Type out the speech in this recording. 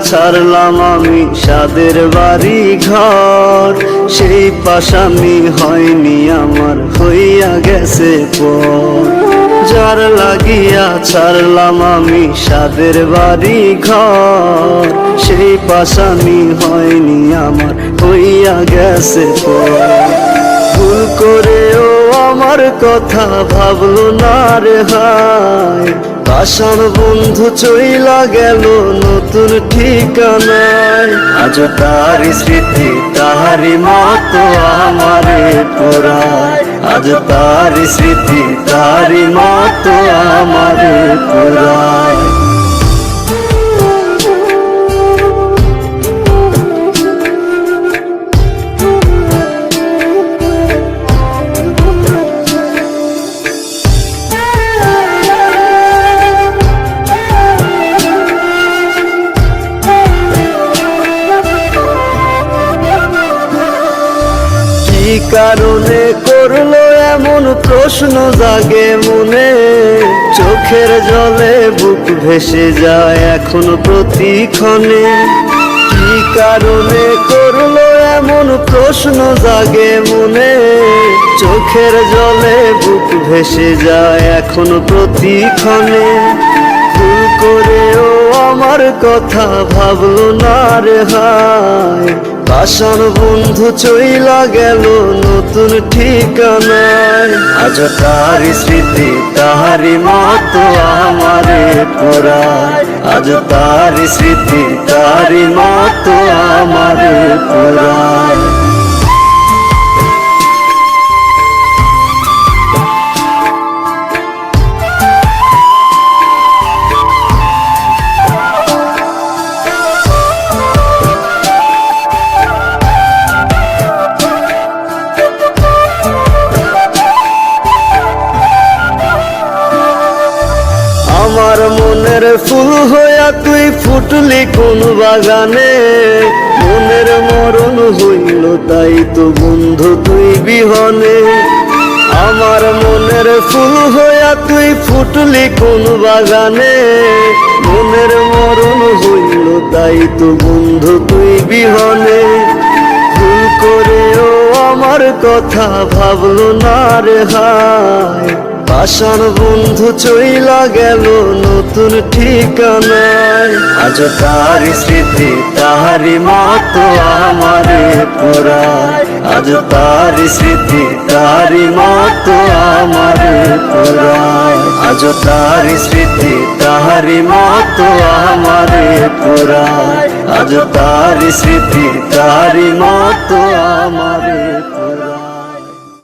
ছাড়লাম আমি সাদের বাড়ি ঘর, সেই পাশামি হয়নি আমার, হইয়া গেছে পর। যার লাগিয়া ছাড়লাম আমি সাদের বাড়ি ঘর, সেই পাশামি হয়নি আমার, হইয়া গেছে পর। ভুল করেও আমার কথা ভাবলো না রে হায়, পাষাণ বন্ধু চইলা গেল নতুন ঠিকানায়। আজ তার স্মৃতি তাহারি মতো আমারে পোড়ায়, আজ তার স্মৃতি তাহারি মতো আমারে পোড়ায়। কি কারণে করলো এমন প্রশ্ন জাগে মনে, চোখের জলে বুক ভেসে যায় এখন প্রতিক্ষণে। কি কারণে করলো এমন প্রশ্ন জাগে মনে, চোখের জলে বুক ভেসে যায় এখন প্রতিক্ষণে। ভুল করেও আমার কথা ভাবলো না রে হায়, পাষাণ বন্ধু চইলা গেল নতুন ঠিকানায়। আজ তার স্মৃতি তাহারি মতো আমারে পোড়ায়, আজ তার স্মৃতি তাহারি মতো আমারে পোড়ায়। আমার মনের ফুল হইয়া তুই ফুটলি কোন বাগানে, মনের মরণ হইল তাই তো বন্ধু তুই বিহনে। আমার মনের ফুল হইয়া তুই ফুটলি কোন বাগানে, মনের মরণ হইল তাই তো বন্ধু তুই বিহনে। ভুল করেও আমার কথা ভাবলো না রে হায়, পাষাণ বন্ধু চইলা গেল নতুন ঠিকানায়। আজ তার স্মৃতি তাহারি মতো আমারে পোড়ায়, আজ তার স্মৃতি তাহারি মতো আমারে পোড়ায়, আজ তার স্মৃতি তাহারি মতো আমারে পোড়ায়, আজ তার স্মৃতি তাহারি মতো আমারে পোড়ায়।